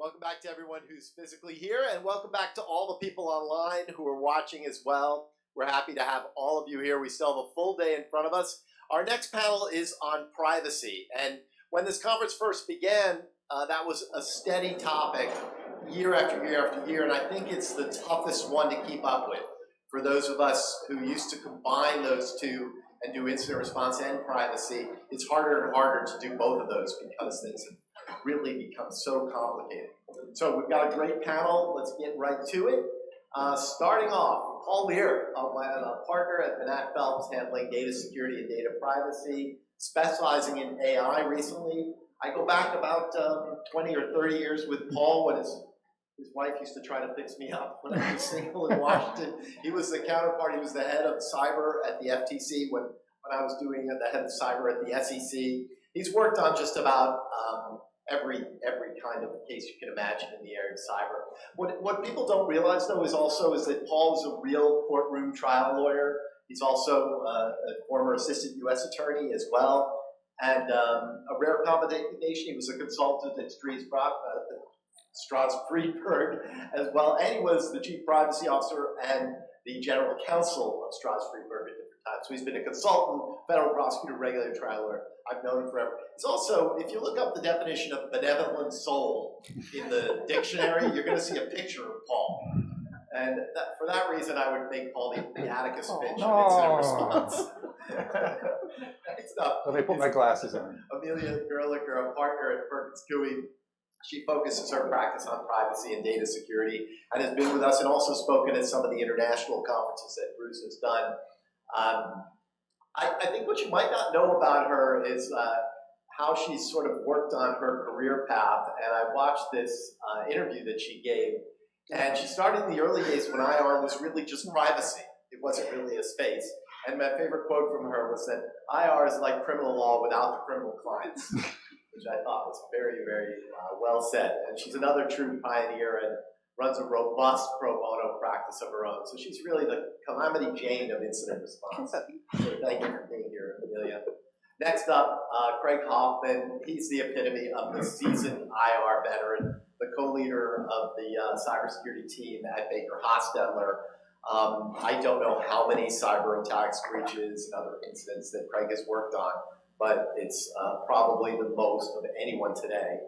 Welcome back to everyone who's physically here, and welcome back to all the people online who are watching as well. We're happy to have all of you here. We still have a full day in front of us. Our next panel is on privacy, and when this conference first began, that was a steady topic year after year after year, and I think it's the toughest one to keep up with for those of us who used to combine those two and do incident response and privacy. It's harder and harder to do both of those because it's really become so complicated. So we've got a great panel. Let's get right to it. Starting off, Paul Luehr, a partner at Manatt, Phelps, handling data security and data privacy, specializing in AI recently. I go back about 20 or 30 years with Paul when his wife used to try to fix me up when I was single in Washington. He was the counterpart. He was the head of cyber at the FTC when I was doing the head of cyber at the SEC. He's worked on just about every kind of case you can imagine in the area of cyber. What people don't realize, though, is that Paul is a real courtroom trial lawyer. He's also a former assistant U.S. attorney as well, and a rare combination. He was a consultant at Strauss Friedberg as well, and he was the chief privacy officer and the general counsel of Strauss Friedberg at different times. So he's been a consultant, federal prosecutor, regulator, trial lawyer. I've known him forever. It's also, if you look up the definition of benevolent soul in the dictionary, you're going to see a picture of Paul. And for that reason, I would make Paul the Atticus Finch of incident response. Next up, let me put my glasses on. Amelia, Gerlicher, a partner at Perkins, Coie. She focuses her practice on privacy and data security and has been with us and also spoken at some of the international conferences that Bruce has done. I think what you might not know about her is how she's sort of worked on her career path. And I watched this interview that she gave. And she started in the early days when IR was really just privacy. It wasn't really a space. And my favorite quote from her was that IR is like criminal law without the criminal clients, which I thought was very, very well said. And she's another true pioneer and runs a robust pro bono practice of her own. So she's really the Calamity Jane of incident response. So thank you for being here, Amelia. Next up, Craig Hoffman. He's the epitome of the seasoned IR veteran, the co-leader of the cybersecurity team at BakerHOstetler. I don't know how many cyber attacks, breaches, and other incidents that Craig has worked on, but it's probably the most of anyone today.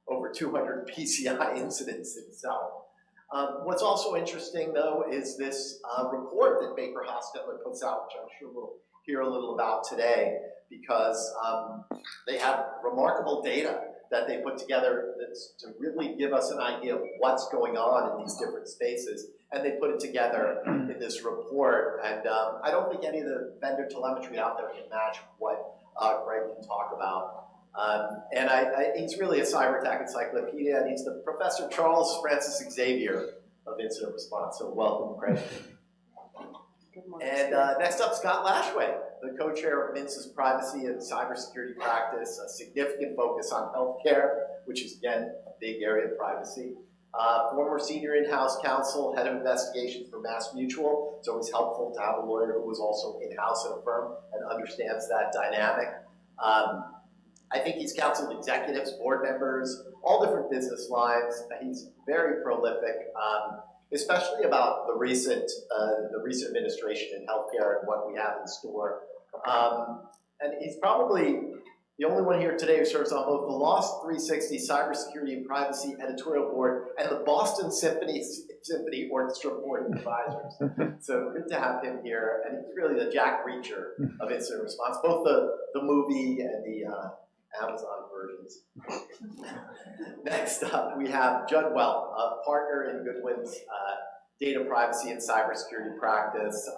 Over 200 PCI incidents itself. What's also interesting, though, is this report that BakerHOstetler puts out, which I'm sure we'll hear a little about today, because they have remarkable data that they put together that's to really give us an idea of what's going on in these different spaces, and they put it together in this report. And I don't think any of the vendor telemetry out there can match what Greg can talk about. And he's really a cyber attack encyclopedia, and he's the Professor Charles Francis Xavier of incident response. So welcome, Craig. Good morning. And next up, Scott Lashway, the co-chair of Mintz's privacy and cybersecurity practice, a significant focus on healthcare, which is, again, a big area of privacy. Former senior in-house counsel, head of investigations for MassMutual. It's always helpful to have a lawyer who was also in-house at a firm and understands that dynamic. I think he's counseled executives, board members, all different business lines. He's very prolific, especially about the recent administration in healthcare and what we have in store. And he's probably the only one here today who serves on both the Lost 360 Cybersecurity and Privacy Editorial Board and the Boston Symphony Orchestra Board of Advisors. So good to have him here. And he's really the Jack Reacher of incident response, both the movie and the Amazon versions. Next up, we have Judd Welle, a partner in Goodwin's data privacy and cybersecurity practice,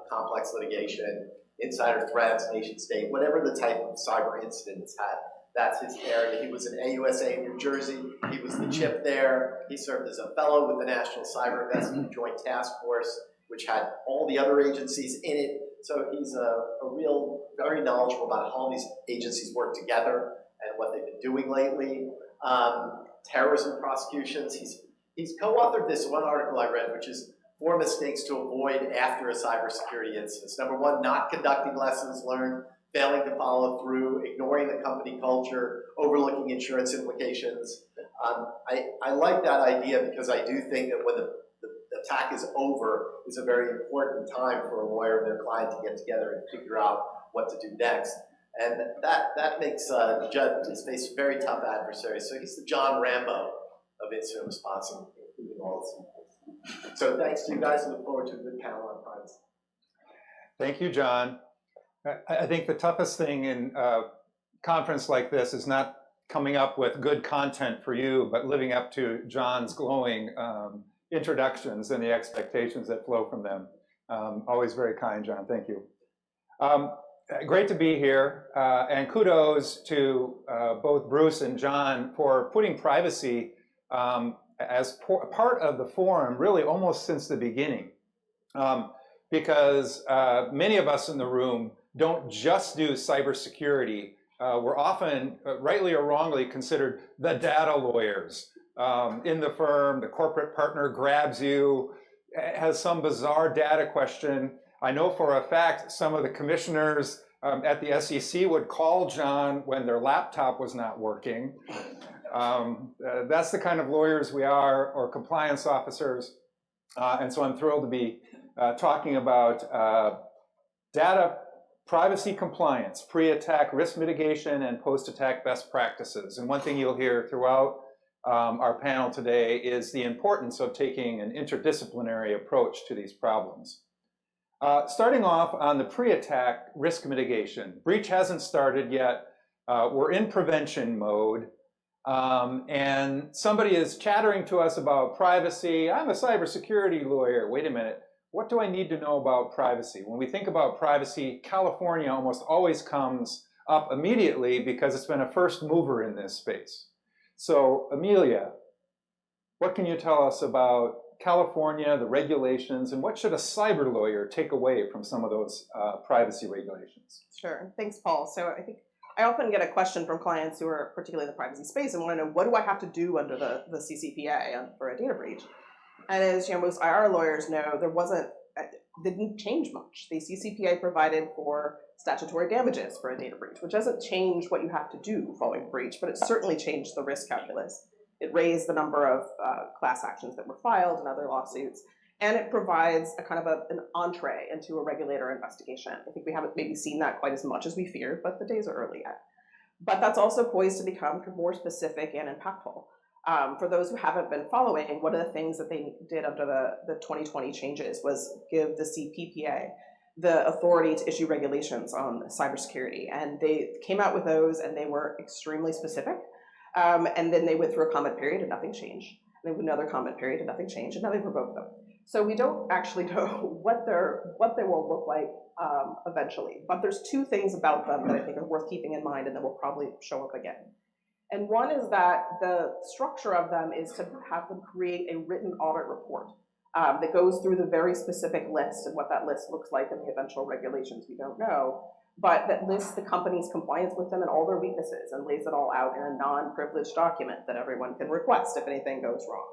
complex litigation, insider threats, nation state, whatever the type of cyber incident it's had, that's his area. He was in AUSA in New Jersey. He was the chip there. He served as a fellow with the National Cyber Investigative Joint Task Force, which had all the other agencies in it. So he's a real, very knowledgeable about how all these agencies work together and what they've been doing lately. Terrorism prosecutions. He's co-authored this one article I read, which is 4 mistakes to avoid after a cybersecurity incident. Number 1, not conducting lessons learned, failing to follow through, ignoring the company culture, overlooking insurance implications. I like that idea because I do think that when the attack is over, is a very important time for a lawyer and their client to get together and figure out what to do next. And that makes the judge face a very tough adversary. So he's the John Rambo of incident response, including all this. So thanks to you guys. I look forward to a good panel on privacy. Thank you, John. I think the toughest thing in a conference like this is not coming up with good content for you, but living up to John's glowing introductions and the expectations that flow from them. Always very kind, John. Thank you. Great to be here, and kudos to both Bruce and John for putting privacy as part of the forum, really almost since the beginning, because many of us in the room don't just do cybersecurity. We're often, rightly or wrongly, considered the data lawyers in the firm. The corporate partner grabs you, has some bizarre data question. I know for a fact some of the commissioners at the SEC would call John when their laptop was not working. That's the kind of lawyers we are, or compliance officers. And so I'm thrilled to be talking about data privacy compliance, pre-attack risk mitigation, and post-attack best practices. And one thing you'll hear throughout our panel today is the importance of taking an interdisciplinary approach to these problems. Starting off on the pre-attack risk mitigation. Breach hasn't started yet. We're in prevention mode. And somebody is chattering to us about privacy. I'm a cybersecurity lawyer. Wait a minute. What do I need to know about privacy? When we think about privacy, California almost always comes up immediately because it's been a first mover in this space. So, Amelia, what can you tell us about California, the regulations, and what should a cyber lawyer take away from some of those privacy regulations? Sure. Thanks, Paul. So I think I often get a question from clients who are particularly in the privacy space and want to know, what do I have to do under the CCPA for a data breach? And as most IR lawyers know, didn't change much. The CCPA provided for statutory damages for a data breach, which doesn't change what you have to do following a breach, but it certainly changed the risk calculus. It raised the number of class actions that were filed and other lawsuits, and it provides a kind of an entree into a regulator investigation. I think we haven't maybe seen that quite as much as we feared, but the days are early yet. But that's also poised to become more specific and impactful. For those who haven't been following, one of the things that they did under the 2020 changes was give the CPPA the authority to issue regulations on cybersecurity. And they came out with those, and they were extremely specific. And then they went through a comment period and nothing changed. And then another comment period and nothing changed, and now they've revoked them. So we don't actually know what they will look like eventually. But there's two things about them that I think are worth keeping in mind, and that will probably show up again. And one is that the structure of them is to have them create a written audit report that goes through the very specific list, and what that list looks like in the eventual regulations we don't know, but that lists the company's compliance with them and all their weaknesses, and lays it all out in a non-privileged document that everyone can request if anything goes wrong.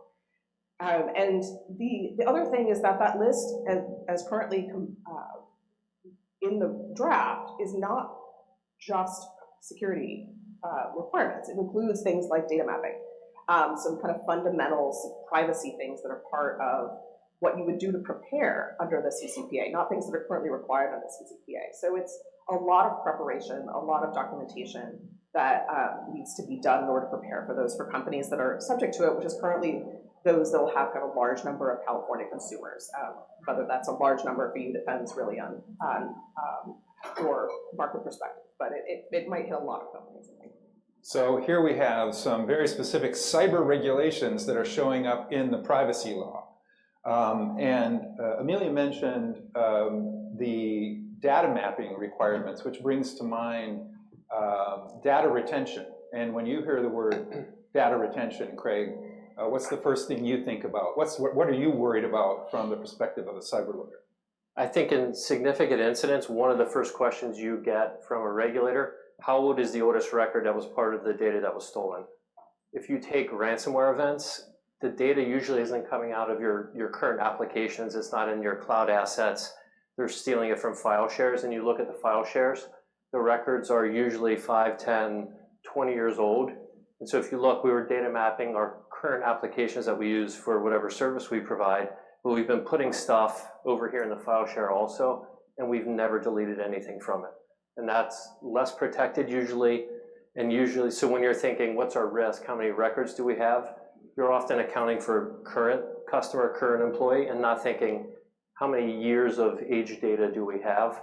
And the other thing is that that list, as currently in the draft, is not just security requirements. It includes things like data mapping, some kind of fundamentals, privacy things that are part of what you would do to prepare under the CCPA, not things that are currently required under the CCPA. So it's a lot of preparation, a lot of documentation that needs to be done in order to prepare for companies that are subject to it, which is currently those that will have kind of a large number of California consumers. Whether that's a large number for you depends really on your market perspective, but it might hit a lot of companies, I think. So here we have some very specific cyber regulations that are showing up in the privacy law. And Amelia mentioned the data mapping requirements, which brings to mind data retention. And when you hear the word data retention, Craig, what's the first thing you think about? What are you worried about from the perspective of a cyber lawyer? I think in significant incidents, one of the first questions you get from a regulator, how old is the oldest record that was part of the data that was stolen? If you take ransomware events, the data usually isn't coming out of your current applications. It's not in your cloud assets. They're stealing it from file shares, and you look at the file shares, the records are usually 5, 10, 20 years old. And so if you look, we were data mapping our current applications that we use for whatever service we provide, but we've been putting stuff over here in the file share also, and we've never deleted anything from it. And that's less protected usually, and usually, so when you're thinking, what's our risk, how many records do we have, you're often accounting for current customer, current employee, and not thinking, how many years of age data do we have?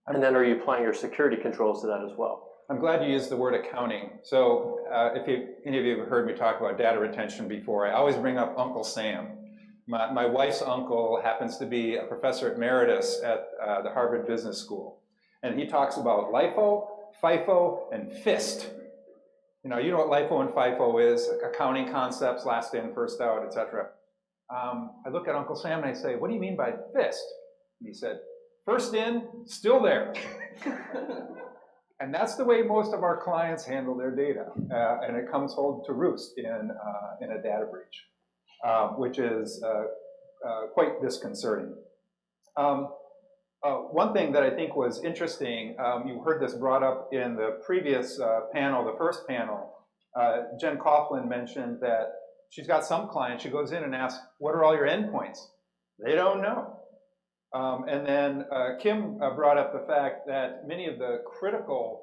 And then are you applying your security controls to that as well? I'm glad you used the word accounting. So if any of you have heard me talk about data retention before, I always bring up Uncle Sam. My wife's uncle happens to be a professor emeritus at the Harvard Business School. And he talks about LIFO, FIFO, and FIST. You know what LIFO and FIFO is, accounting concepts, last in, first out, etc. I look at Uncle Sam and I say, what do you mean by FIST? And he said, first in, still there. And that's the way most of our clients handle their data. And it comes home to roost in a data breach, which is quite disconcerting. One thing that I think was interesting, you heard this brought up in the previous panel, the first panel. Jen Coughlin mentioned that she's got some clients, she goes in and asks, what are all your endpoints? They don't know. And then Kim brought up the fact that many of the critical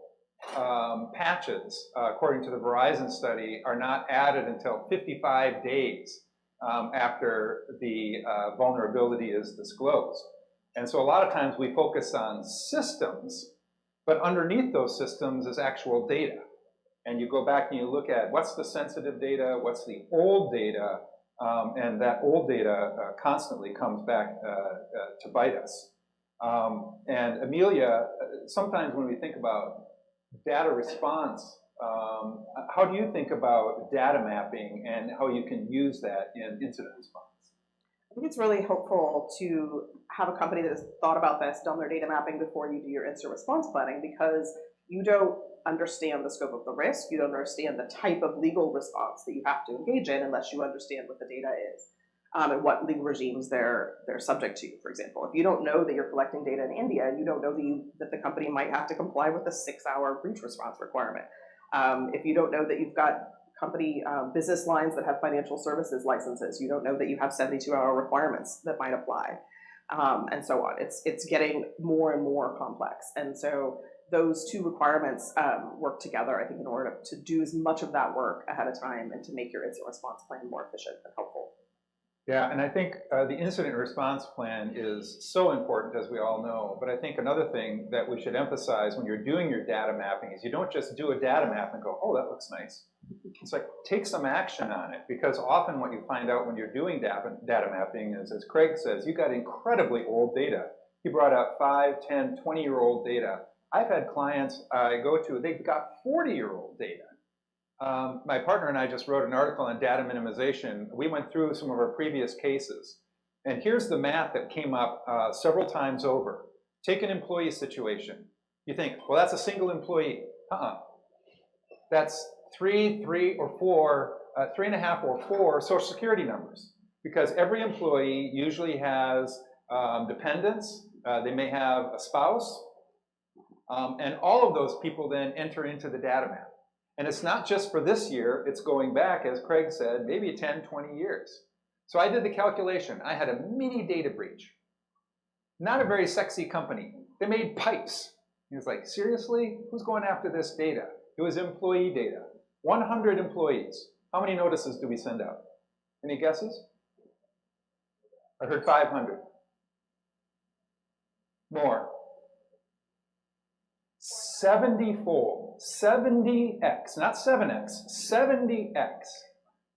patches, according to the Verizon study, are not added until 55 days after the vulnerability is disclosed. And so a lot of times we focus on systems, but underneath those systems is actual data. And you go back and you look at what's the sensitive data, what's the old data, and that old data constantly comes back to bite us. And Amelia, sometimes when we think about data response, how do you think about data mapping and how you can use that in incident response? I think it's really helpful to have a company that has thought about this, done their data mapping before you do your incident response planning, because you don't understand the scope of the risk, you don't understand the type of legal response that you have to engage in unless you understand what the data is and what legal regimes they're subject to. For example, if you don't know that you're collecting data in India, you don't know that the company might have to comply with a 6-hour breach response requirement. If you don't know that you've got company business lines that have financial services licenses, you don't know that you have 72-hour requirements that might apply, and so on. It's getting more and more complex, and so those two requirements work together, I think, in order to do as much of that work ahead of time and to make your incident response plan more efficient and helpful. Yeah, and I think the incident response plan is so important, as we all know, but I think another thing that we should emphasize when you're doing your data mapping is you don't just do a data map and go, oh, that looks nice. It's like, take some action on it, because often what you find out when you're doing data mapping is, as Craig says, you've got incredibly old data. He brought up 5, 10, 20-year-old data. I've had clients I go to, they've got 40-year-old data. My partner and I just wrote an article on data minimization. We went through some of our previous cases, and here's the math that came up several times over. Take an employee situation. You think, well, that's a single employee. That's 3, 3 or 4, 3.5 or 4 Social Security numbers, because every employee usually has dependents. They may have a spouse, and all of those people then enter into the data map. And it's not just for this year, it's going back, as Craig said, maybe 10, 20 years. So I did the calculation. I had a mini data breach. Not a very sexy company. They made pipes. He was like, seriously? Who's going after this data? It was employee data. 100 employees. How many notices do we send out? Any guesses? I heard 500. More. 70-fold, 70x, not 7x, 70x,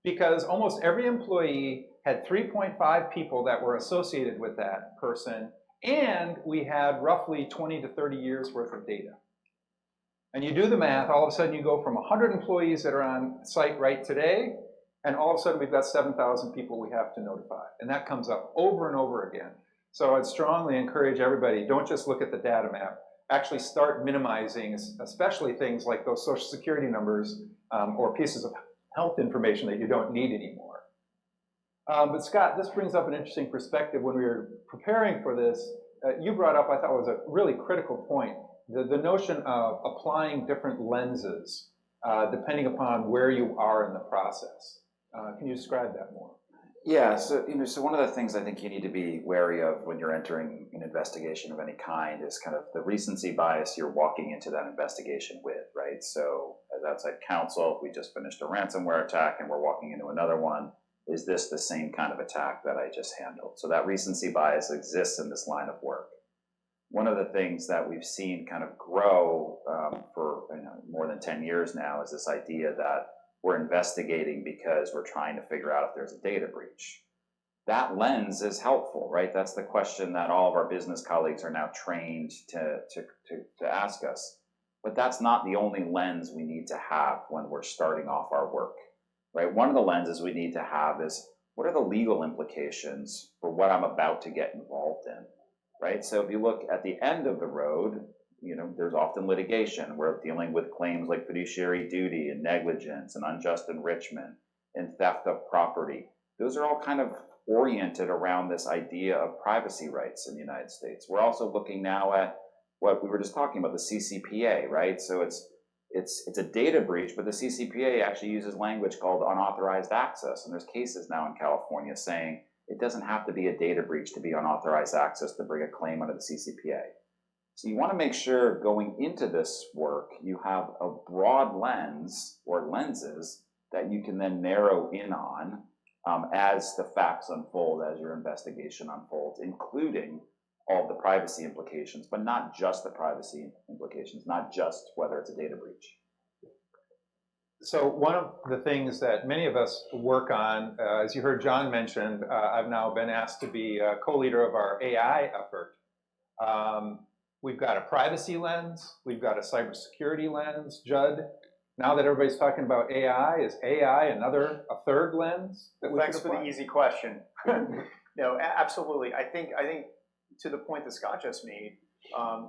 because almost every employee had 3.5 people that were associated with that person, and we had roughly 20 to 30 years worth of data. And you do the math, all of a sudden you go from 100 employees that are on site right today, and all of a sudden we've got 7,000 people we have to notify. And that comes up over and over again. So I'd strongly encourage everybody, don't just look at the data map. Actually start minimizing, especially things like those Social Security numbers or pieces of health information that you don't need anymore. But Scott, this brings up an interesting perspective. When we were preparing for this, you brought up, I thought was a really critical point, the notion of applying different lenses depending upon where you are in the process. Can you describe that more? Yeah, so so one of the things I think you need to be wary of when you're entering an investigation of any kind is kind of the recency bias you're walking into that investigation with, right? So as outside counsel, if we just finished a ransomware attack and we're walking into another one, is this the same kind of attack that I just handled? So that recency bias exists in this line of work. One of the things that we've seen kind of grow for more than 10 years now is this idea that we're investigating because we're trying to figure out if there's a data breach. That lens is helpful, right? That's the question that all of our business colleagues are now trained to ask us. But that's not the only lens we need to have when we're starting off our work, right? One of the lenses we need to have is, what are the legal implications for what I'm about to get involved in, right? So if you look at the end of the road, there's often litigation. We're dealing with claims like fiduciary duty and negligence and unjust enrichment and theft of property. Those are all kind of oriented around this idea of privacy rights in the United States. We're also looking now at what we were just talking about, the CCPA, right? So it's a data breach, but the CCPA actually uses language called unauthorized access. And there's cases now in California saying it doesn't have to be a data breach to be unauthorized access to bring a claim under the CCPA. So you want to make sure going into this work, you have a broad lens or lenses that you can then narrow in on as the facts unfold, as your investigation unfolds, including all of the privacy implications, but not just the privacy implications, not just whether it's a data breach. So one of the things that many of us work on, as you heard John mention, I've now been asked to be a co-leader of our AI effort. We've got a privacy lens, we've got a cybersecurity lens. Judd, now that everybody's talking about AI, is AI a third lens? Thanks for the easy question. No, absolutely. I think to the point that Scott just made,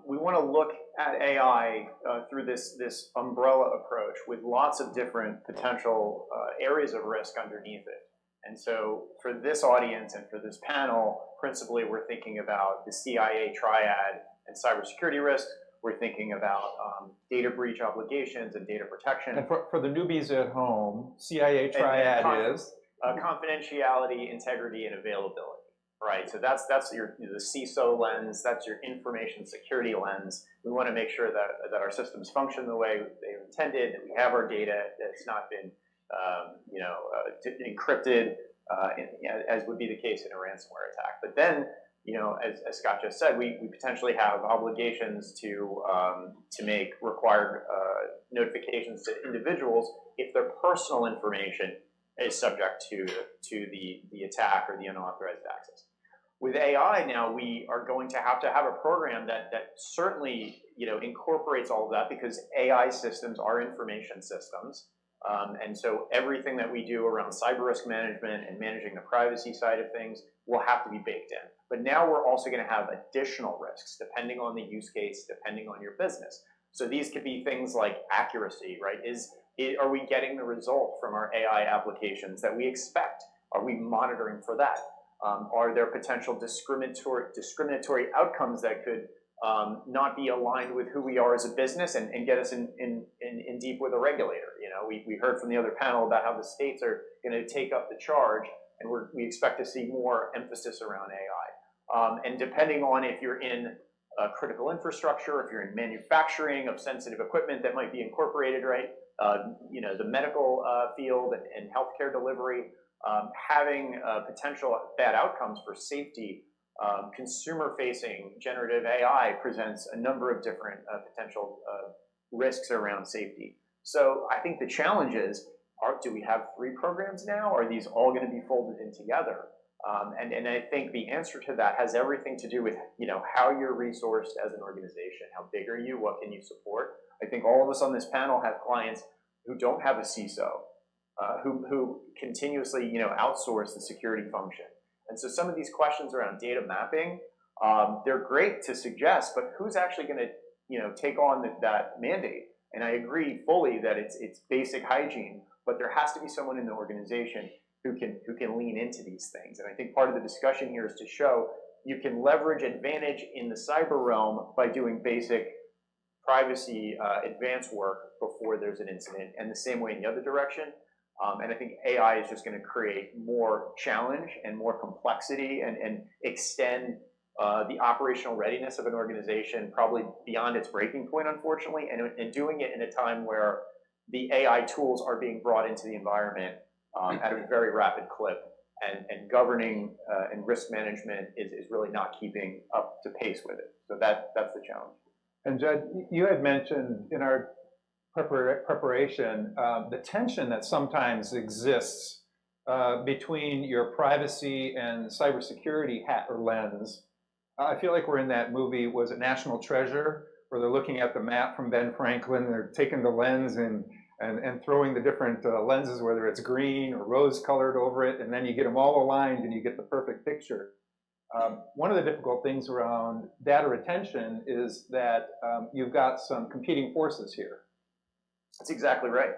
we want to look at AI through this umbrella approach with lots of different potential areas of risk underneath it. And so for this audience and for this panel, principally we're thinking about the CIA triad and cybersecurity risks. We're thinking about data breach obligations and data protection. And for the newbies at home, CIA triad is? Confidentiality, integrity, and availability, right? So that's the CISO lens, that's your information security lens. We want to make sure that our systems function the way they're intended, that we have our data, that it's not been encrypted, as would be the case in a ransomware attack. But then, as Scott just said, we potentially have obligations to make required notifications to individuals if their personal information is subject to the attack or the unauthorized access. With AI now, we are going to have a program that certainly incorporates all of that, because AI systems are information systems. And so everything that we do around cyber risk management and managing the privacy side of things will have to be baked in. But now we're also going to have additional risks depending on the use case, depending on your business. So these could be things like accuracy, right? Are we getting the result from our AI applications that we expect? Are we monitoring for that? Are there potential discriminatory outcomes that could not be aligned with who we are as a business and get us in deep with a regulator? We heard from the other panel about how the states are going to take up the charge, and we expect to see more emphasis around AI. And depending on if you're in critical infrastructure, if you're in manufacturing of sensitive equipment that might be incorporated, right? The medical field and healthcare delivery, having potential bad outcomes for safety. Consumer-facing generative AI presents a number of different potential risks around safety. So I think the challenge is, do we have 3 programs now? Are these all going to be folded in together? And I think the answer to that has everything to do with how you're resourced as an organization. How big are you? What can you support? I think all of us on this panel have clients who don't have a CISO, who continuously outsource the security function. And so some of these questions around data mapping, they're great to suggest, but who's actually going to take on that mandate? And I agree fully that it's basic hygiene, but there has to be someone in the organization who can lean into these things. And I think part of the discussion here is to show you can leverage advantage in the cyber realm by doing basic privacy advance work before there's an incident, and the same way in the other direction. And I think AI is just going to create more challenge and more complexity and extend the operational readiness of an organization probably beyond its breaking point, unfortunately, and doing it in a time where the AI tools are being brought into the environment at a very rapid clip, and governing and risk management is really not keeping up to pace with it. So that's the challenge. And Judd, you had mentioned in our preparation the tension that sometimes exists between your privacy and cybersecurity hat or lens. I feel like we're in that movie, was it National Treasure, where they're looking at the map from Ben Franklin, they're taking the lens and throwing the different lenses, whether it's green or rose-colored over it, and then you get them all aligned and you get the perfect picture. One of the difficult things around data retention is that you've got some competing forces here. That's exactly right.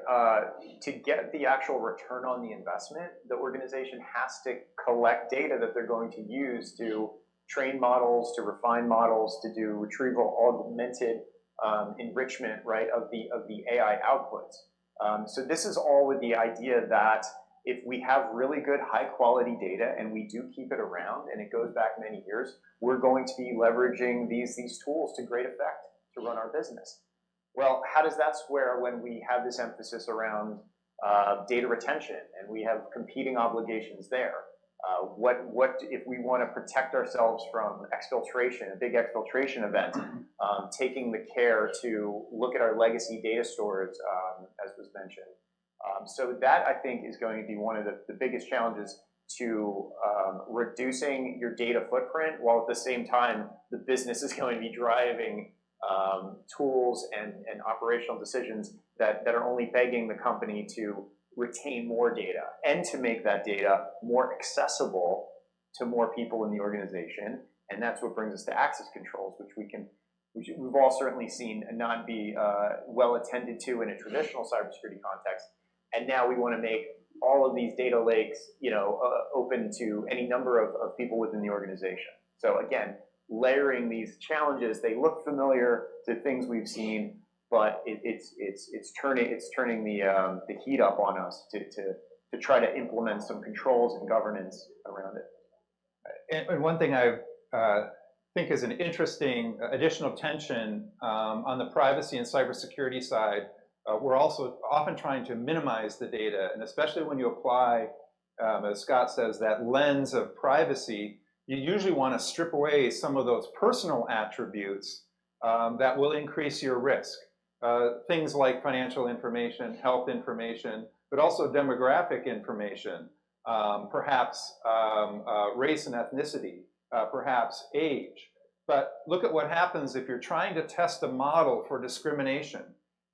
To get the actual return on the investment, the organization has to collect data that they're going to use to train models, to refine models, to do retrieval augmented enrichment, right, of the AI outputs. So this is all with the idea that if we have really good high quality data and we do keep it around and it goes back many years, we're going to be leveraging these tools to great effect to run our business. Well, how does that square when we have this emphasis around data retention and we have competing obligations there? What if we want to protect ourselves from exfiltration, a big exfiltration event, taking the care to look at our legacy data stores, as was mentioned. So that, I think, is going to be one of the biggest challenges to reducing your data footprint, while at the same time the business is going to be driving tools and operational decisions that are only begging the company to retain more data and to make that data more accessible to more people in the organization. And that's what brings us to access controls, which we've all certainly seen not be well attended to in a traditional cybersecurity context. And now we want to make all of these data lakes, open to any number of people within the organization. So again, layering these challenges, they look familiar to things we've seen, but it's turning the heat up on us to try to implement some controls and governance around it. And one thing I think is an interesting additional tension on the privacy and cybersecurity side. We're also often trying to minimize the data, and especially when you apply, as Scott says, that lens of privacy, you usually want to strip away some of those personal attributes that will increase your risk. Things like financial information, health information, but also demographic information, perhaps race and ethnicity, perhaps age. But look at what happens if you're trying to test a model for discrimination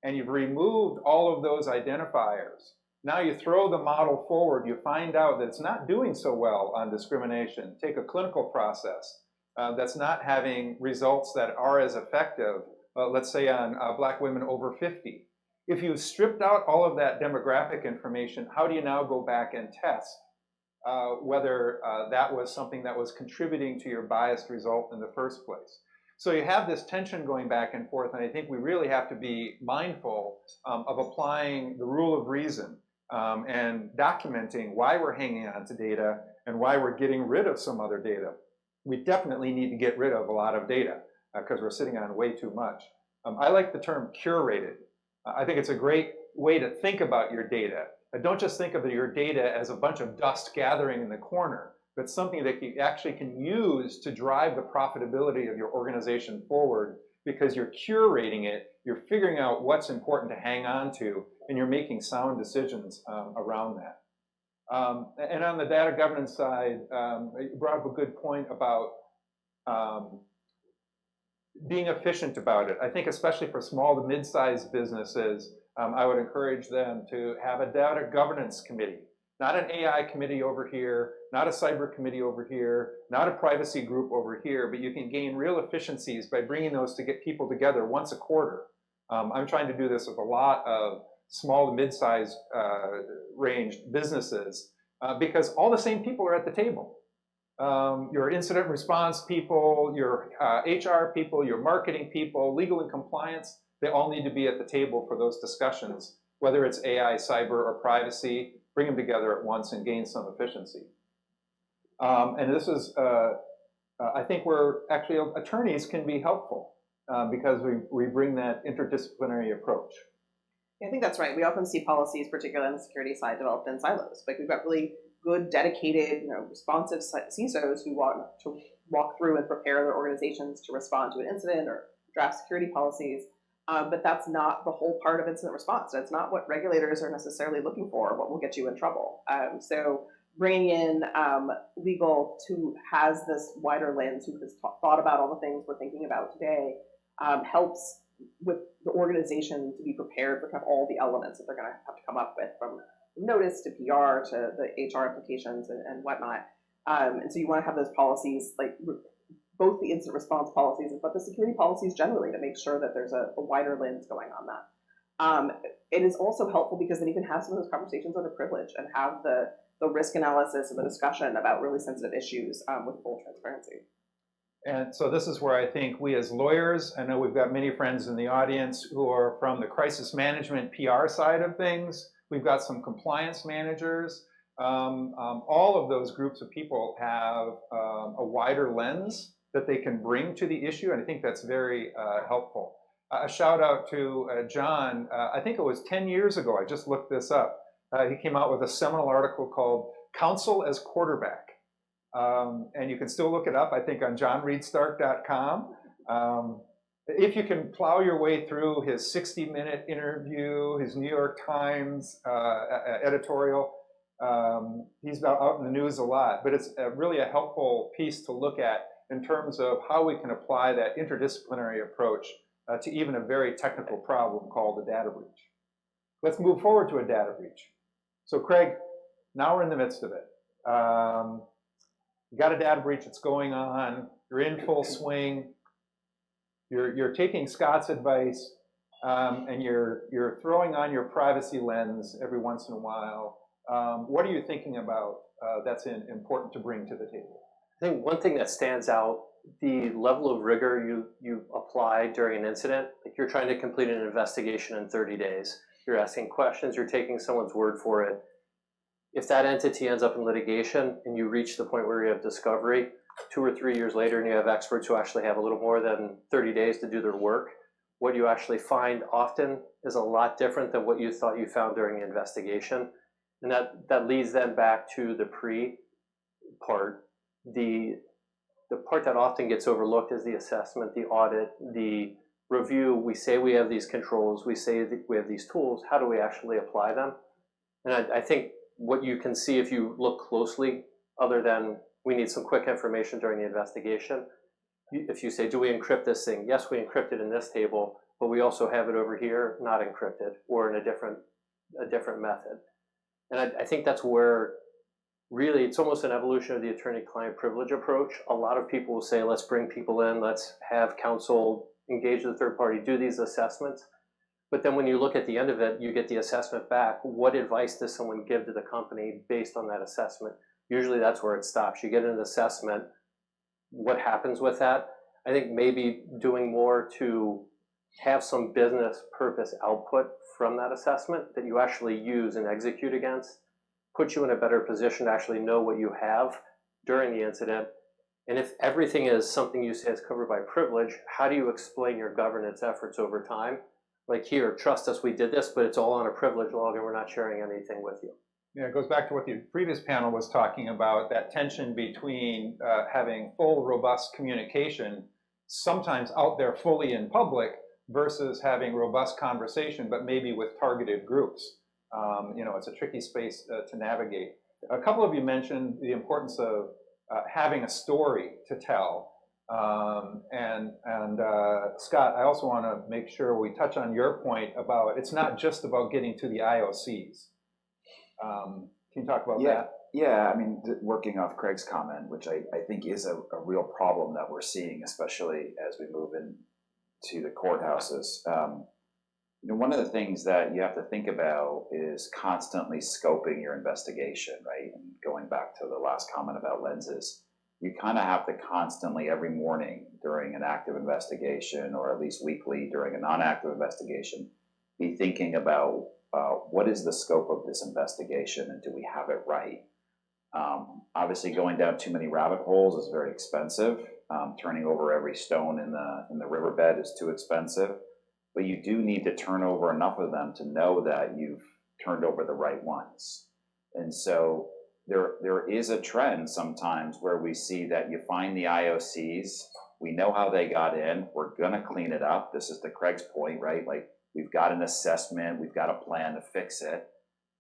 and you've removed all of those identifiers. Now you throw the model forward, you find out that it's not doing so well on discrimination. Take a clinical process that's not having results that are as effective, let's say on Black women over 50. If you stripped out all of that demographic information, how do you now go back and test whether that was something that was contributing to your biased result in the first place? So you have this tension going back and forth, and I think we really have to be mindful of applying the rule of reason and documenting why we're hanging on to data and why we're getting rid of some other data. We definitely need to get rid of a lot of data because we're sitting on way too much. I like the term curated. I think it's a great way to think about your data. Don't just think of your data as a bunch of dust gathering in the corner, but something that you actually can use to drive the profitability of your organization forward, because you're curating it, you're figuring out what's important to hang on to, and you're making sound decisions around that. And on the data governance side, you brought up a good point about being efficient about it. I think especially for small to mid-sized businesses, I would encourage them to have a data governance committee, not an AI committee over here, not a cyber committee over here, not a privacy group over here, but you can gain real efficiencies by bringing those to get people together once a quarter. I'm trying to do this with a lot of small to mid-sized ranged businesses because all the same people are at the table. your incident response people, your HR people, your marketing people, legal and compliance, they all need to be at the table for those discussions, whether it's AI, cyber, or privacy. Bring them together at once and gain some efficiency. And this is, I think where actually attorneys can be helpful because we bring that interdisciplinary approach. I think that's right. We often see policies, particularly on the security side, developed in silos. Like we've got really good, dedicated, responsive CISOs who want to walk through and prepare their organizations to respond to an incident or draft security policies. But that's not the whole part of incident response. That's not what regulators are necessarily looking for, what will get you in trouble. So bringing in legal who has this wider lens, who has thought about all the things we're thinking about today, helps with the organization to be prepared for kind of all the elements that they're going to have to come up with, from notice to PR to the HR implications and whatnot. And so you want to have those policies, like both the incident response policies, but the security policies generally, to make sure that there's a wider lens going on that. It is also helpful because then you can have some of those conversations under privilege and have the risk analysis and the discussion about really sensitive issues with full transparency. And so this is where I think we as lawyers, I know we've got many friends in the audience who are from the crisis management PR side of things. We've got some compliance managers. All of those groups of people have a wider lens that they can bring to the issue, and I think that's very helpful. A shout out to John. I think it was 10 years ago, I just looked this up. He came out with a seminal article called Counsel as Quarterback. And you can still look it up, I think, on johnreedstark.com. If you can plow your way through his 60-minute interview, his New York Times editorial, he's out in the news a lot, but it's really a helpful piece to look at in terms of how we can apply that interdisciplinary approach to even a very technical problem called a data breach. Let's move forward to a data breach. So Craig, now we're in the midst of it. You got a data breach that's going on, you're in full swing, you're taking Scott's advice, and you're throwing on your privacy lens every once in a while. What are you thinking about that's important to bring to the table? I think one thing that stands out, the level of rigor you apply during an incident. Like you're trying to complete an investigation in 30 days. You're asking questions, you're taking someone's word for it. If that entity ends up in litigation and you reach the point where you have discovery 2 or 3 years later and you have experts who actually have a little more than 30 days to do their work, what you actually find often is a lot different than what you thought you found during the investigation. And that leads then back to the pre part. The part that often gets overlooked is the assessment, the audit, the review. We say we have these controls, we say that we have these tools. How do we actually apply them? And I think what you can see if you look closely, other than we need some quick information during the investigation, if you say, do we encrypt this thing? Yes, we encrypt it in this table, but we also have it over here, not encrypted, or in a different method. And I think that's where really it's almost an evolution of the attorney-client privilege approach. A lot of people will say, let's bring people in, let's have counsel engage the third party, do these assessments. But then when you look at the end of it, you get the assessment back. What advice does someone give to the company based on that assessment? Usually that's where it stops. You get an assessment. What happens with that? I think maybe doing more to have some business purpose output from that assessment that you actually use and execute against puts you in a better position to actually know what you have during the incident. And if everything is something you say is covered by privilege, how do you explain your governance efforts over time? Like here, trust us, we did this, but it's all on a privilege log and we're not sharing anything with you. Yeah, it goes back to what the previous panel was talking about, that tension between having full, robust communication, sometimes out there fully in public, versus having robust conversation, but maybe with targeted groups. It's a tricky space to navigate. A couple of you mentioned the importance of having a story to tell. Scott, I also want to make sure we touch on your point about it's not just about getting to the IOCs. Can you talk about that? Yeah, I mean, working off Craig's comment, which I think is a real problem that we're seeing, especially as we move into the courthouses. One of the things that you have to think about is constantly scoping your investigation, right? And going back to the last comment about lenses, you kind of have to constantly every morning during an active investigation, or at least weekly during a non-active investigation, be thinking about what is the scope of this investigation and do we have it right? Obviously, going down too many rabbit holes is very expensive. Turning over every stone in the riverbed is too expensive. But you do need to turn over enough of them to know that you've turned over the right ones. And so there is a trend sometimes where we see that you find the IOCs, we know how they got in, we're gonna clean it up. This is to Craig's point, right? Like, we've got an assessment, we've got a plan to fix it.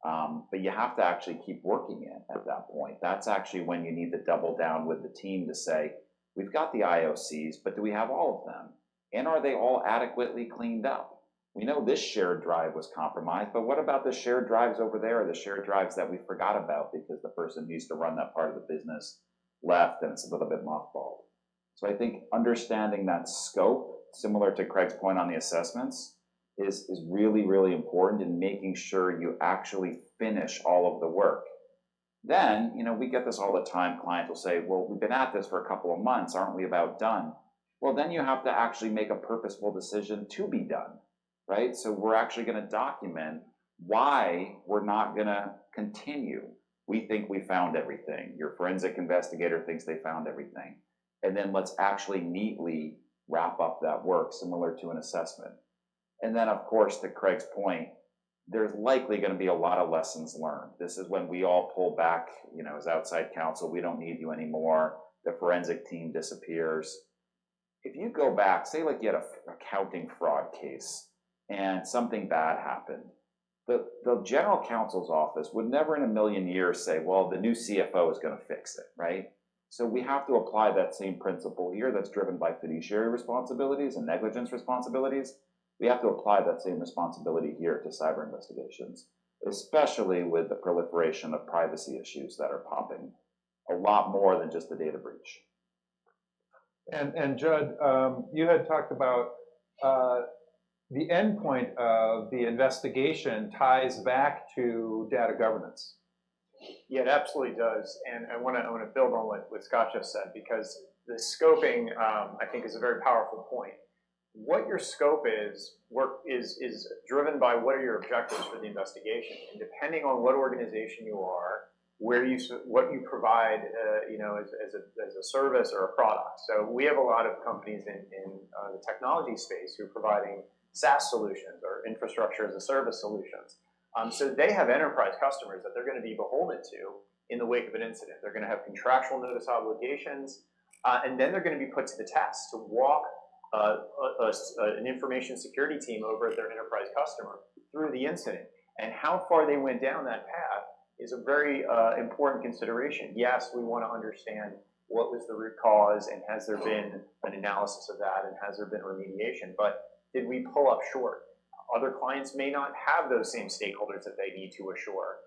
But you have to actually keep working it at that point. That's actually when you need to double down with the team to say, we've got the IOCs, but do we have all of them? And are they all adequately cleaned up? We know this shared drive was compromised, but what about the shared drives over there, the shared drives that we forgot about because the person who used to run that part of the business left and it's a little bit mothballed? So I think understanding that scope, similar to Craig's point on the assessments, is really, really important in making sure you actually finish all of the work. Then, we get this all the time. Clients will say, well, we've been at this for a couple of months. Aren't we about done? Well, then you have to actually make a purposeful decision to be done, right? So we're actually going to document why we're not going to continue. We think we found everything. Your forensic investigator thinks they found everything. And then let's actually neatly wrap up that work, similar to an assessment. And then, of course, to Craig's point, there's likely going to be a lot of lessons learned. This is when we all pull back, as outside counsel. We don't need you anymore. The forensic team disappears. If you go back, say like you had an accounting fraud case and something bad happened, the general counsel's office would never in a million years say, well, the new CFO is going to fix it, right? So we have to apply that same principle here that's driven by fiduciary responsibilities and negligence responsibilities. We have to apply that same responsibility here to cyber investigations, especially with the proliferation of privacy issues that are popping a lot more than just the data breach. And Judd, you had talked about the endpoint of the investigation ties back to data governance. Yeah, it absolutely does. And I want to build on what Scott just said, because the scoping, I think, is a very powerful point. What your scope is driven by what are your objectives for the investigation, and depending on what organization you are, what you provide, as a service or a product. So we have a lot of companies in the technology space who are providing SaaS solutions or infrastructure as a service solutions. So they have enterprise customers that they're going to be beholden to in the wake of an incident. They're going to have contractual notice obligations, and then they're going to be put to the test to walk an information security team over at their enterprise customer through the incident. And how far they went down that path is a very important consideration. Yes, we want to understand what was the root cause, and has there been an analysis of that, and has there been remediation, but did we pull up short? Other clients may not have those same stakeholders that they need to assure.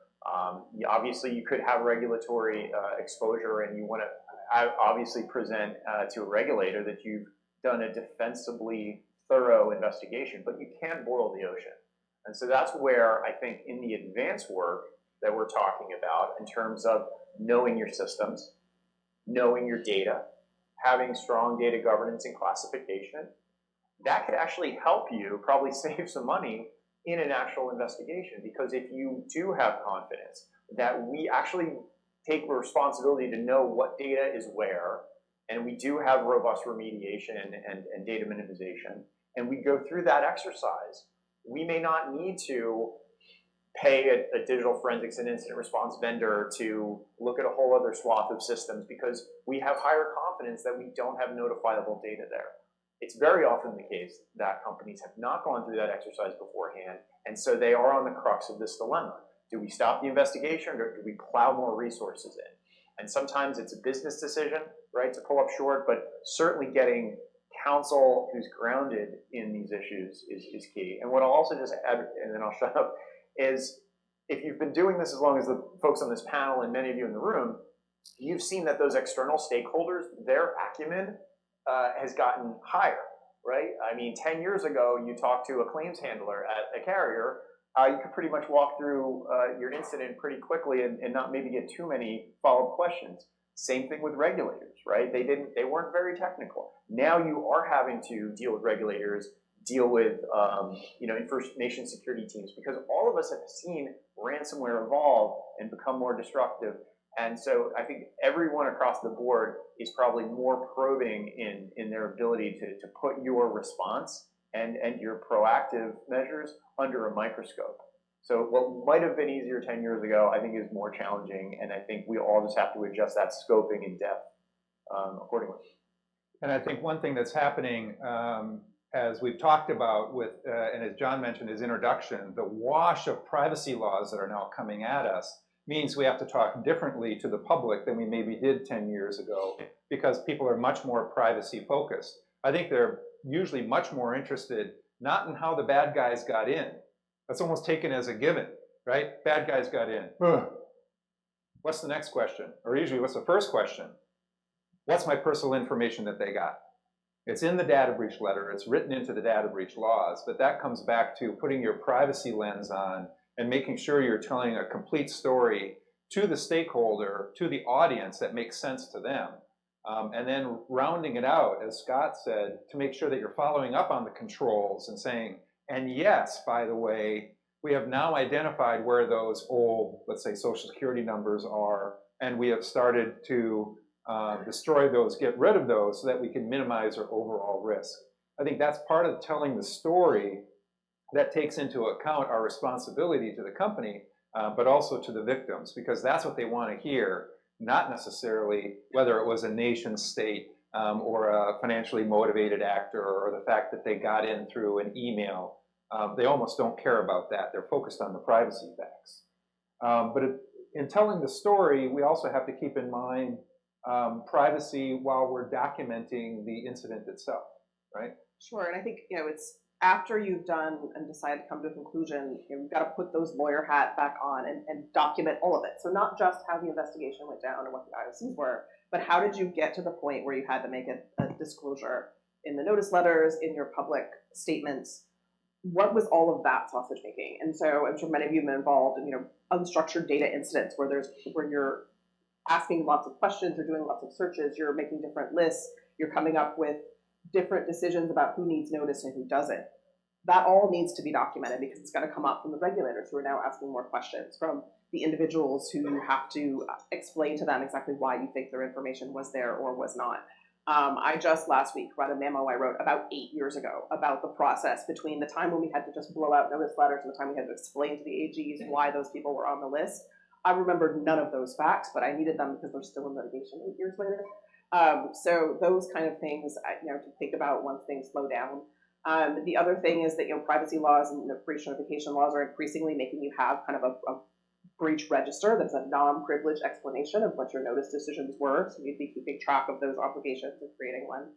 Obviously, you could have regulatory exposure, and you want to obviously present to a regulator that you've done a defensively thorough investigation, but you can't boil the ocean. And so that's where I think in the advanced work that we're talking about, in terms of knowing your systems, knowing your data, having strong data governance and classification, that could actually help you probably save some money in an actual investigation. Because if you do have confidence that we actually take responsibility to know what data is where, and we do have robust remediation and data minimization, and we go through that exercise, we may not need to pay a digital forensics and incident response vendor to look at a whole other swath of systems, because we have higher confidence that we don't have notifiable data there. It's very often the case that companies have not gone through that exercise beforehand, and so they are on the crux of this dilemma. Do we stop the investigation, or do we plow more resources in? And sometimes it's a business decision, right, to pull up short, but certainly getting counsel who's grounded in these issues is key. And what I'll also just add, and then I'll shut up, is if you've been doing this as long as the folks on this panel and many of you in the room, you've seen that those external stakeholders, their acumen has gotten higher, right? I mean, 10 years ago, you talked to a claims handler at a carrier, you could pretty much walk through your incident pretty quickly and not maybe get too many follow-up questions. Same thing with regulators, right? They weren't very technical. Now you are having to deal with regulators, deal with information security teams, because all of us have seen ransomware evolve and become more destructive. And so I think everyone across the board is probably more probing in their ability to put your response and your proactive measures under a microscope. So what might have been easier 10 years ago, I think is more challenging, and I think we all just have to adjust that scoping and depth accordingly. And I think one thing that's happening, as we've talked about with, and as John mentioned in his introduction, the wash of privacy laws that are now coming at us means we have to talk differently to the public than we maybe did 10 years ago, because people are much more privacy focused. I think they're usually much more interested not in how the bad guys got in. That's almost taken as a given, right? Bad guys got in. What's the next question? Or usually, what's the first question? What's my personal information that they got? It's in the data breach letter. It's written into the data breach laws, but that comes back to putting your privacy lens on and making sure you're telling a complete story to the stakeholder, to the audience that makes sense to them. And then rounding it out, as Scott said, to make sure that you're following up on the controls and saying, and yes, by the way, we have now identified where those old, let's say, Social Security numbers are, and we have started to destroy those, get rid of those, so that we can minimize our overall risk. I think that's part of telling the story that takes into account our responsibility to the company, but also to the victims, because that's what they want to hear, not necessarily whether it was a nation state or a financially motivated actor, or the fact that they got in through an email. They almost don't care about that. They're focused on the privacy facts. In telling the story, we also have to keep in mind privacy while we're documenting the incident itself, right? Sure, and I think it's after you've done and decided to come to a conclusion, you've got to put those lawyer hat back on and document all of it. So not just how the investigation went down and what the IOCs were, but how did you get to the point where you had to make a disclosure in the notice letters, in your public statements? What was all of that sausage making? And so I'm sure many of you have been involved in unstructured data incidents where you're asking lots of questions, you're doing lots of searches, you're making different lists, you're coming up with different decisions about who needs notice and who doesn't. That all needs to be documented, because it's going to come up from the regulators who are now asking more questions, from the individuals who you have to explain to them exactly why you think their information was there or was not. I just last week read a memo I wrote about 8 years ago about the process between the time when we had to just blow out notice letters and the time we had to explain to the AGs why those people were on the list. I remembered none of those facts, but I needed them because they're still in litigation 8 years later. So those kind of things, to think about once things slow down. The other thing is that privacy laws and breach notification laws are increasingly making you have kind of a breach register that's a non-privileged explanation of what your notice decisions were. So you'd be keeping track of those obligations and creating one.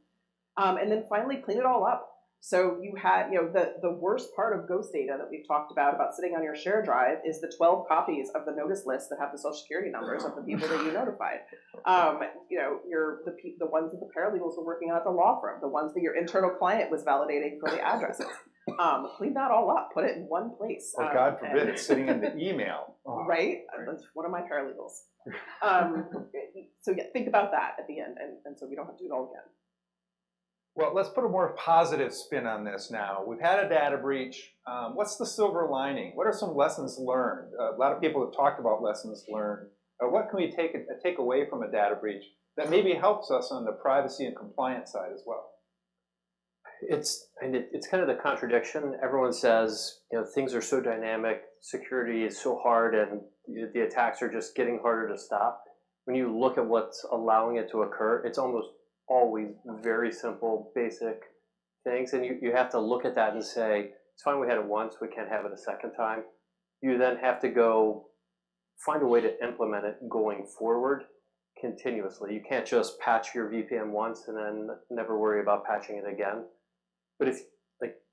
And then finally, clean it all up. So you had, the worst part of ghost data that we've talked about sitting on your share drive is the 12 copies of the notice list that have the Social Security numbers of the people that you notified. The ones that the paralegals were working on at the law firm, the ones that your internal client was validating for the addresses. Clean that all up, put it in one place. Or God forbid, it's sitting in the email. Oh, right? That's one of my paralegals. So yeah, think about that at the end, and so we don't have to do it all again. Well, let's put a more positive spin on this now. We've had a data breach. What's the silver lining? What are some lessons learned? A lot of people have talked about lessons learned. What can we take away from a data breach that maybe helps us on the privacy and compliance side as well? It's kind of the contradiction. Everyone says, things are so dynamic, security is so hard, and the attacks are just getting harder to stop. When you look at what's allowing it to occur, it's almost always very simple, basic things, and you have to look at that and say, it's fine, we had it once, we can't have it a second time. You then have to go find a way to implement it going forward continuously. You can't just patch your VPN once and then never worry about patching it again. But if,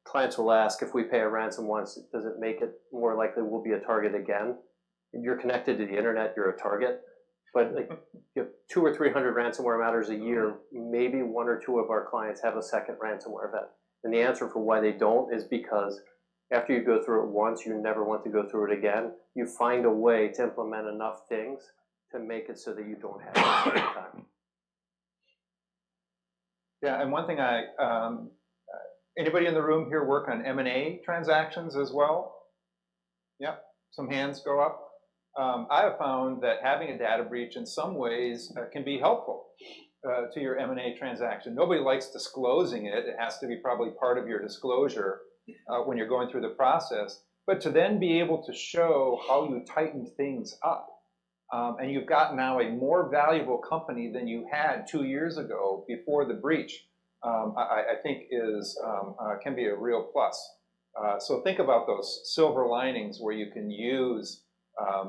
clients will ask, if we pay a ransom once, does it make it more likely we'll be a target again? If you're connected to the internet, you're a target. But you have 200 or 300 ransomware matters a year, maybe 1 or 2 of our clients have a second ransomware event. And the answer for why they don't is because after you go through it once, you never want to go through it again. You find a way to implement enough things to make it so that you don't have this every time. Yeah, and one thing anybody in the room here work on M&A transactions as well? Yep, some hands go up. I have found that having a data breach in some ways can be helpful to your M&A transaction. Nobody likes disclosing it. It has to be probably part of your disclosure when you're going through the process. But to then be able to show how you tightened things up, and you've got now a more valuable company than you had 2 years ago before the breach, I think can be a real plus. So think about those silver linings where you can use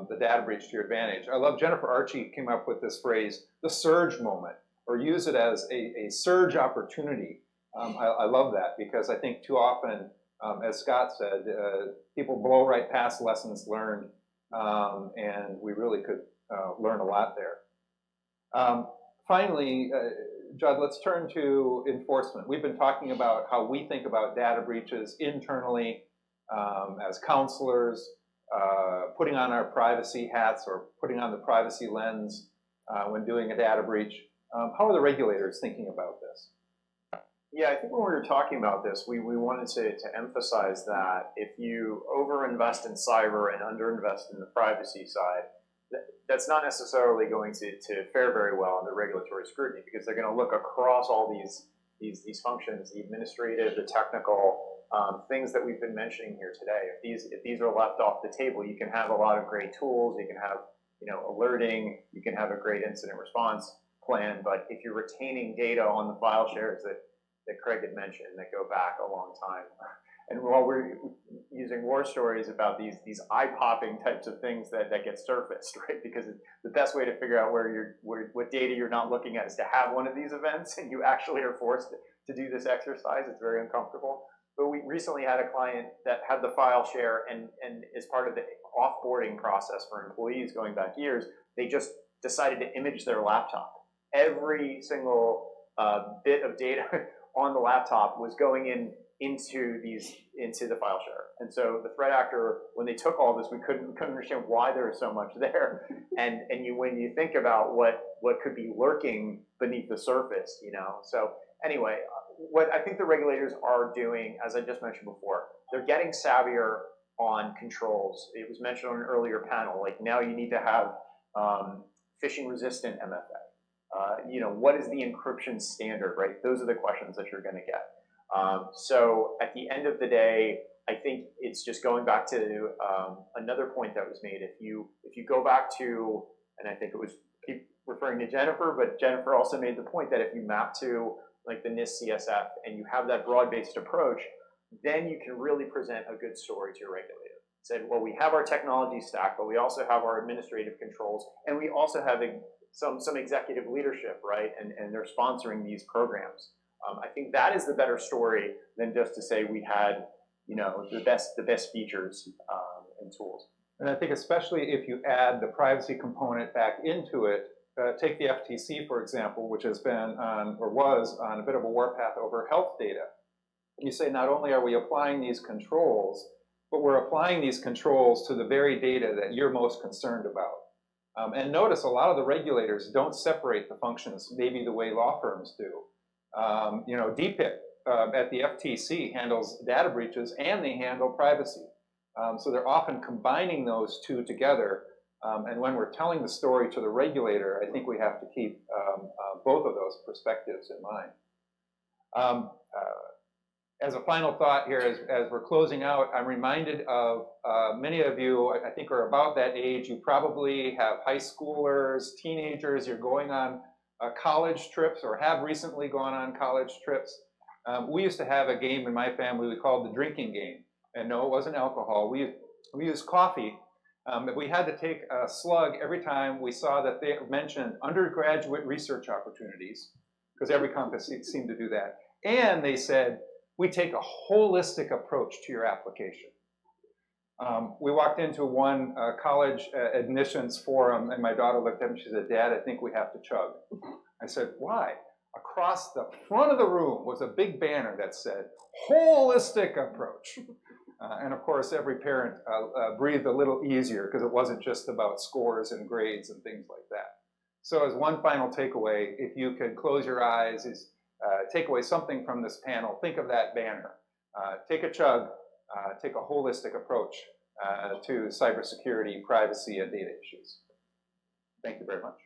the data breach to your advantage. I love Jennifer Archie came up with this phrase, the surge moment, or use it as a surge opportunity. I love that because I think too often, as Scott said, people blow right past lessons learned, and we really could learn a lot there. Finally, Judd, let's turn to enforcement. We've been talking about how we think about data breaches internally as counselors, putting on our privacy hats or putting on the privacy lens when doing a data breach. How are the regulators thinking about this? Yeah, I think when we were talking about this, we wanted to emphasize that if you overinvest in cyber and underinvest in the privacy side, that's not necessarily going to fare very well under regulatory scrutiny because they're going to look across all these functions, the administrative, the technical, things that we've been mentioning here today. If these are left off the table, you can have a lot of great tools, you can have alerting, you can have a great incident response plan, but if you're retaining data on the file shares that Craig had mentioned that go back a long time. And while we're using war stories about these eye-popping types of things that get surfaced, right? Because the best way to figure out what data you're not looking at is to have one of these events, and you actually are forced to do this exercise. It's very uncomfortable. But we recently had a client that had the file share, and as part of the offboarding process for employees going back years, they just decided to image their laptop. Every single bit of data on the laptop was going into the file share. And so the threat actor, when they took all this, we couldn't understand why there was so much there. And when you think about what could be lurking beneath the surface, So anyway, what I think the regulators are doing, as I just mentioned before, they're getting savvier on controls. It was mentioned on an earlier panel, like now you need to have phishing resistant MFA. What is the encryption standard, right? Those are the questions that you're going to get. So at the end of the day, I think it's just going back to another point that was made. If you go back to, and I think it was keep referring to Jennifer, but Jennifer also made the point that if you map to like the NIST CSF and you have that broad-based approach, then you can really present a good story to your regulator. Said, well, we have our technology stack, but we also have our administrative controls, and we also have some executive leadership, right? And they're sponsoring these programs. I think that is the better story than just to say we had, the best features and tools. And I think especially if you add the privacy component back into it, take the FTC, for example, which has been on, or was on a bit of a warpath over health data. You say not only are we applying these controls, but we're applying these controls to the very data that you're most concerned about. And notice a lot of the regulators don't separate the functions maybe the way law firms do. DPIC at the FTC handles data breaches and they handle privacy. So they're often combining those two together. And when we're telling the story to the regulator, I think we have to keep both of those perspectives in mind. As a final thought here, as we're closing out, I'm reminded of many of you, I think, are about that age. You probably have high schoolers, teenagers, you're going on college trips or have recently gone on college trips. We used to have a game in my family we called the drinking game. And no, it wasn't alcohol. We used coffee. But we had to take a slug every time we saw that they mentioned undergraduate research opportunities, because every campus seemed to do that. And they said, we take a holistic approach to your application. We walked into one college admissions forum, and my daughter looked at me and she said, Dad, I think we have to chug. I said, why? Across the front of the room was a big banner that said, holistic approach. And of course, every parent breathed a little easier because it wasn't just about scores and grades and things like that. So as one final takeaway, if you could close your eyes, is take away something from this panel, think of that banner. Take a chug, take a holistic approach to cybersecurity, privacy, and data issues. Thank you very much.